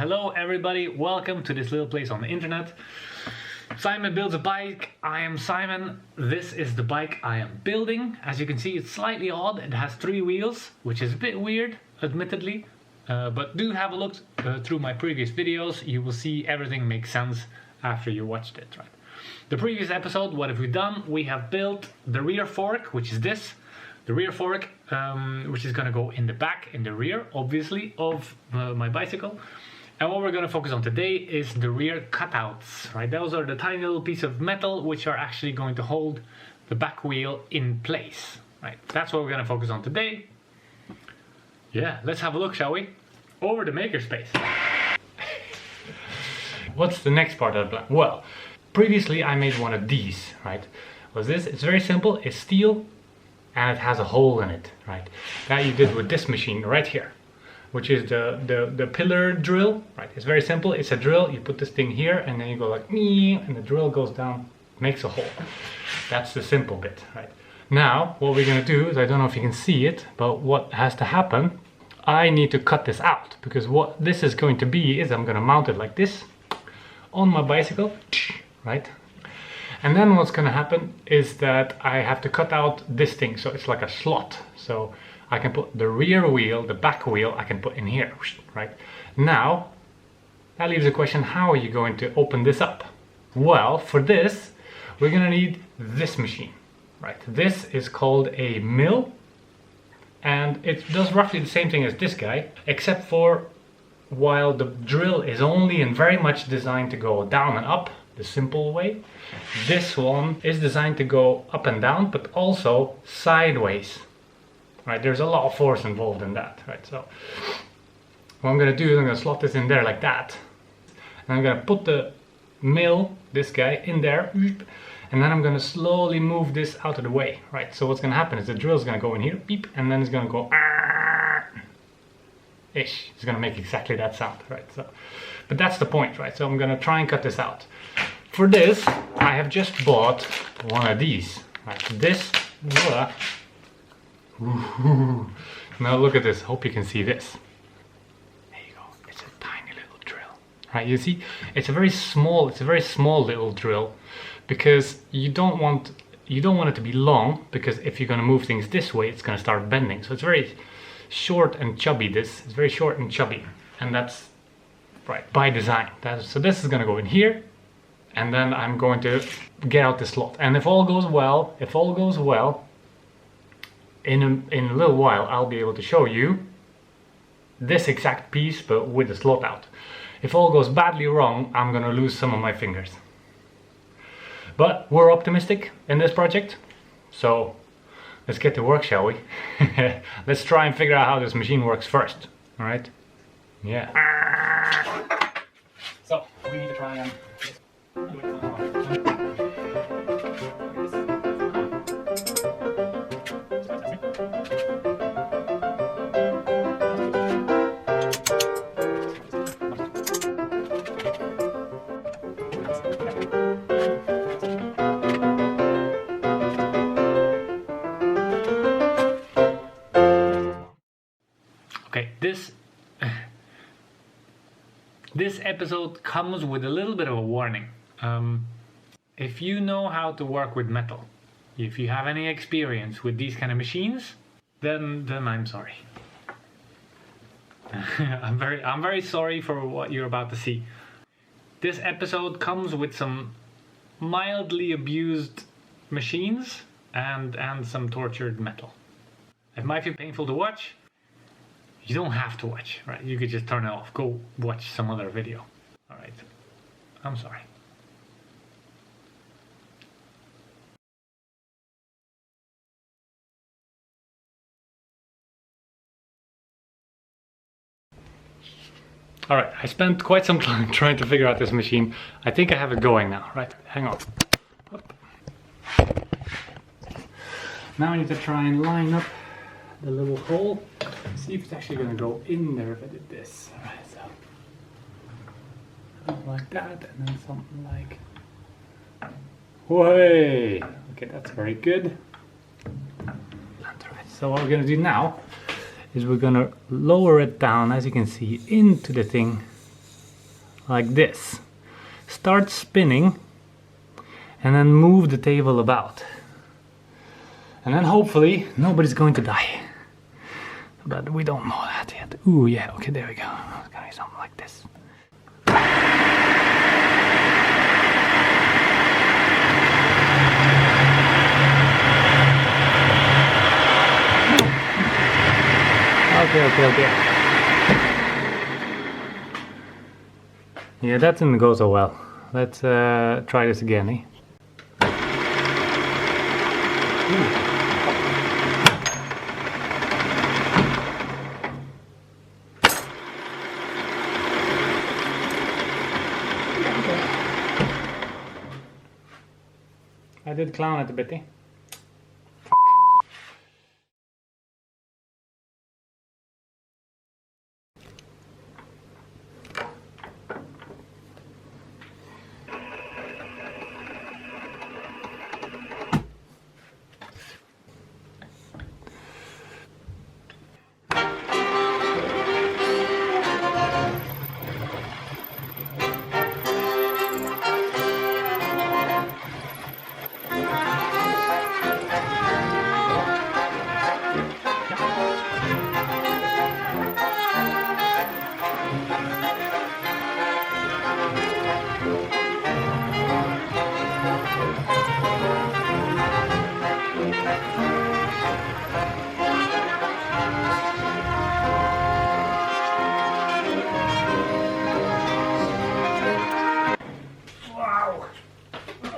Hello everybody, welcome to this little place on the internet. Simon builds a bike. I am Simon. This is the bike I am building. As you can see, it's slightly odd. It has 3 wheels, which is a bit weird, admittedly. But do have a look through my previous videos. You will see everything makes sense after you watched it, right? The previous episode, what have we done? We have built the rear fork, which is this. The rear fork, which is going to go in the back, in the rear, obviously, of my bicycle. And what we're going to focus on today is the rear cutouts, right? Those are the tiny little pieces of metal which are actually going to hold the back wheel in place, right? That's what we're going to focus on today. Yeah, let's have a look, shall we? Over the makerspace. What's the next part of the plan? Well, previously I made one of these, right? Was this? It's very simple. It's steel and it has a hole in it, right? That you did with this machine right here, which is the pillar drill, right? It's very simple. It's a drill. You put this thing here and then you go like me, and the drill goes down, makes a hole. That's the simple bit, right? Now, what we're gonna do is, I don't know if you can see it, but what has to happen, I need to cut this out, because what this is going to be is I'm gonna mount it like this on my bicycle, right? And then what's gonna happen is that I have to cut out this thing, so it's like a slot. So I can put the rear wheel, the back wheel, I can put in here, right? Now, that leaves a question, how are you going to open this up? Well, for this, we're gonna need this machine, right? This is called a mill, and it does roughly the same thing as this guy, except for while the drill is only and very much designed to go down and up, the simple way, this one is designed to go up and down, but also sideways. Right, there's a lot of force involved in that, right? So what I'm going to do is I'm going to slot this in there like that, and I'm going to put the mill, this guy, in there, and then I'm going to slowly move this out of the way, right? So what's going to happen is the drill is going to go in here, beep, and then it's going to go ish. It's going to make exactly that sound, right? So, but that's the point, right? So I'm going to try and cut this out. For this, I have just bought one of these, right? This. Now look at this. Hope you can see this. There you go. It's a tiny little drill, right? You see, it's a very small little drill, because you don't want it to be long, because if you're going to move things this way, it's going to start bending. So it's very short and chubby. This is very short and chubby, and that's right by design. So this is going to go in here, and then I'm going to get out the slot. And if all goes well, in a little while, I'll be able to show you this exact piece, but with the slot out. If all goes badly wrong, I'm gonna lose some of my fingers. But we're optimistic in this project, so let's get to work, shall we? Let's try and figure out how this machine works first, all right? Yeah. So, we need to try and do it. Okay, this episode comes with a little bit of a warning. If you know how to work with metal, if you have any experience with these kind of machines, then I'm sorry. I'm very sorry for what you're about to see. This episode comes with some mildly abused machines and some tortured metal. It might be painful to watch. You don't have to watch, right? You could just turn it off. Go watch some other video. All right. I'm sorry. All right, I spent quite some time trying to figure out this machine. I think I have it going now, right? Hang on. Up. Now I need to try and line up the little hole. See if it's actually going to go in there if I did this. All right, so something like that, and then something like, way. Okay, that's very good. So what we're going to do now is we're going to lower it down, as you can see, into the thing like this. Start spinning and then move the table about. And then hopefully nobody's going to die. But we don't know that yet. Ooh, yeah, okay, there we go. It's gonna be something like this. Okay. Yeah, that didn't go so well. Let's try this again, eh? I did clown it a bit, eh?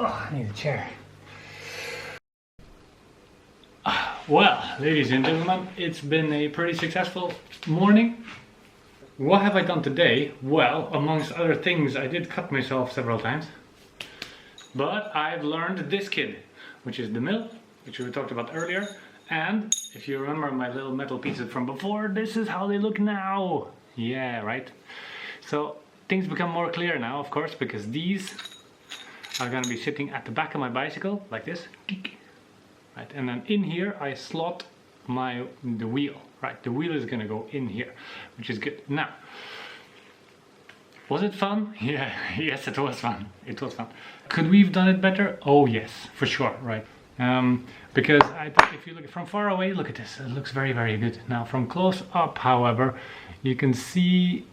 I need a chair. Well, ladies and gentlemen, it's been a pretty successful morning. What have I done today? Well, amongst other things, I did cut myself several times. But I've learned this kid, which is the mill, which we talked about earlier. And if you remember my little metal pieces from before, this is how they look now. Yeah, right? So things become more clear now, of course, because these are going to be sitting at the back of my bicycle like this, right? And then in here I slot the wheel, right? The wheel is going to go in here, which is good. Now, was it fun? Yeah, yes, it was fun. It was fun. Could we have done it better? Oh yes, for sure, right? Because if you look from far away, look at this. It looks very, very good. Now from close up, however, you can see.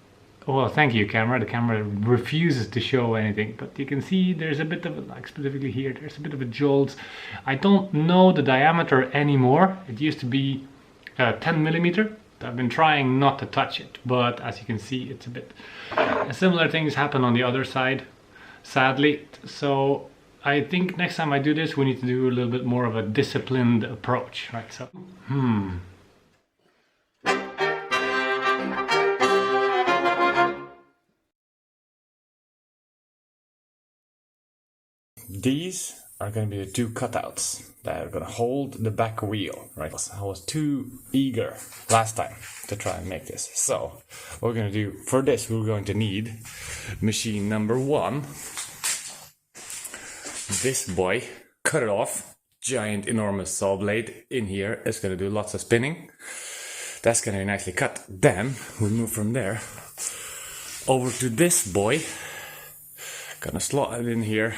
Well, thank you, camera. The camera refuses to show anything, but you can see there's a bit of, like specifically here, there's a bit of a jolt. I don't know the diameter anymore. It used to be 10 millimeter. I've been trying not to touch it, but as you can see, it's a bit. Similar things happen on the other side, sadly. So I think next time I do this, we need to do a little bit more of a disciplined approach, right? So, These are going to be the two cutouts that are going to hold the back wheel, right? I was too eager last time to try and make this. So what we're going to do for this, we're going to need machine number 1. This boy, cut it off. Giant, enormous saw blade in here. It's going to do lots of spinning. That's going to be nicely cut. Then we move from there over to this boy. Gonna slot it in here.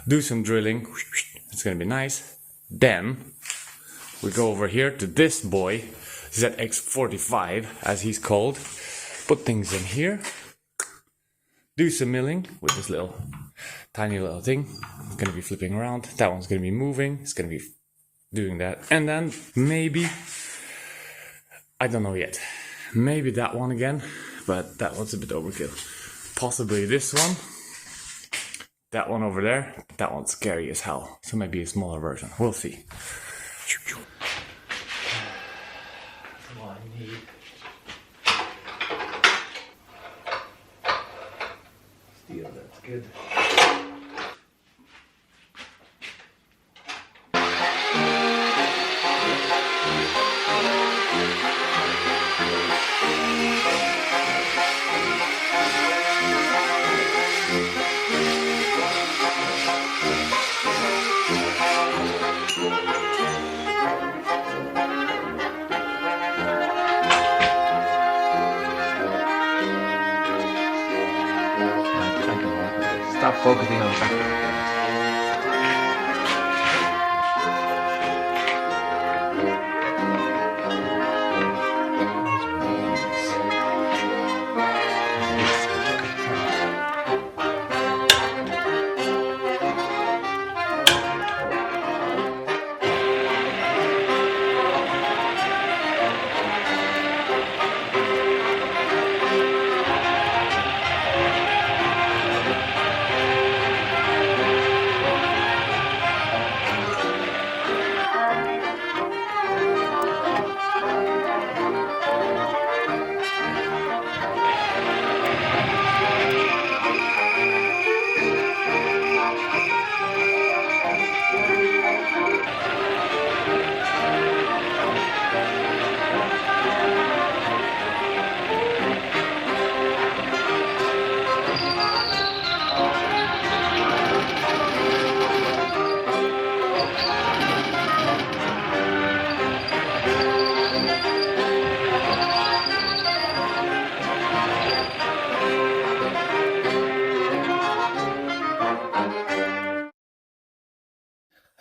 Do some drilling. It's gonna be nice. Then we go over here to this boy, ZX45 as he's called. Put things in here. Do some milling with this little tiny little thing. It's gonna be flipping around. That one's gonna be moving. It's gonna be doing that. And then maybe, I don't know yet. Maybe that one again, but that one's a bit overkill. Possibly this one. That one over there, that one's scary as hell. So maybe a smaller version. We'll see. What I need. Steel, that's good. focusing on the back.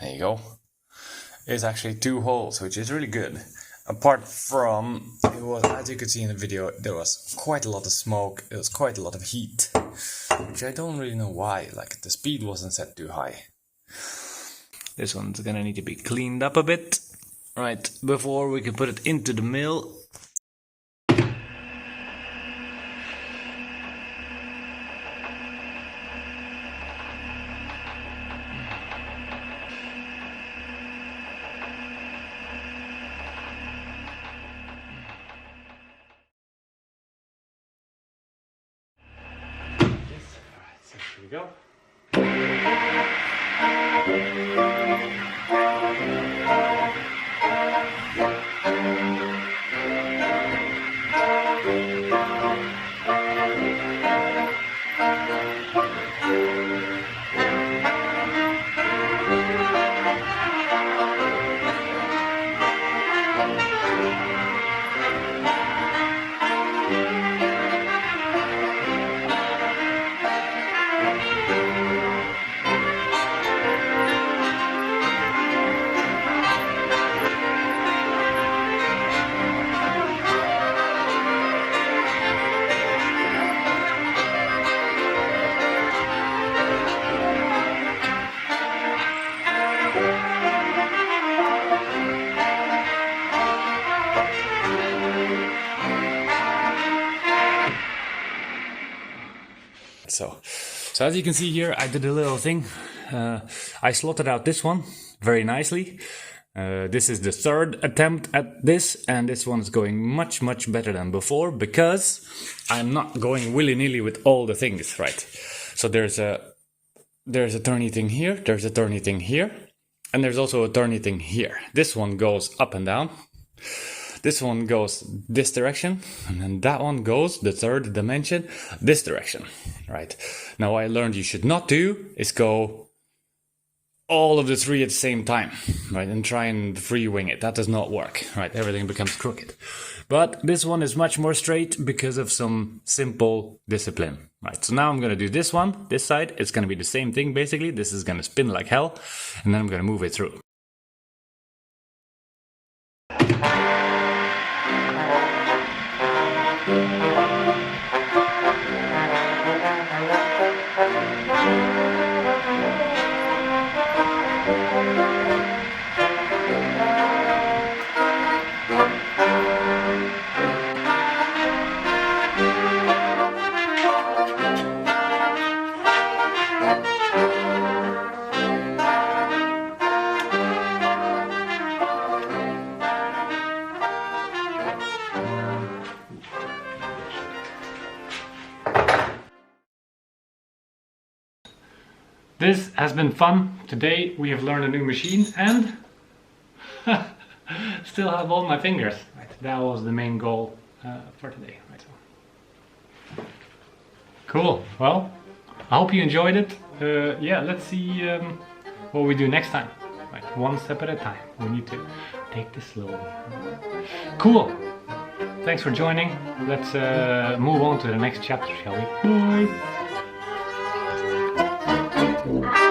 There you go. It's actually 2 holes, which is really good. Apart from, it was, as you could see in the video, there was quite a lot of smoke, there was quite a lot of heat, which I don't really know why, like the speed wasn't set too high. This one's gonna need to be cleaned up a bit, right, before we can put it into the mill. Here we go. So as you can see here, I did a little thing. I slotted out this one very nicely. This is the 3rd attempt at this, and this one is going much better than before because I'm not going willy-nilly with all the things, right? So there's a turny thing here, there's a turny thing here, and there's also a turny thing here. This one goes up and down. This one goes this direction, and then that one goes, the 3rd dimension, this direction, right? Now what I learned you should not do is go all of the 3 at the same time, right? And try and free wing it. That does not work, right? Everything becomes crooked. But this one is much more straight because of some simple discipline, right? So now I'm gonna do this one, this side. It's gonna be the same thing basically. This is gonna spin like hell, and then I'm gonna move it through. This has been fun. Today we have learned a new machine and still have all my fingers. Right. That was the main goal for today. Right. So. Cool. Well, I hope you enjoyed it. Yeah, let's see what we do next time. Right. One step at a time. We need to take this slowly. Cool. Thanks for joining. Let's move on to the next chapter, shall we? Bye. Bye.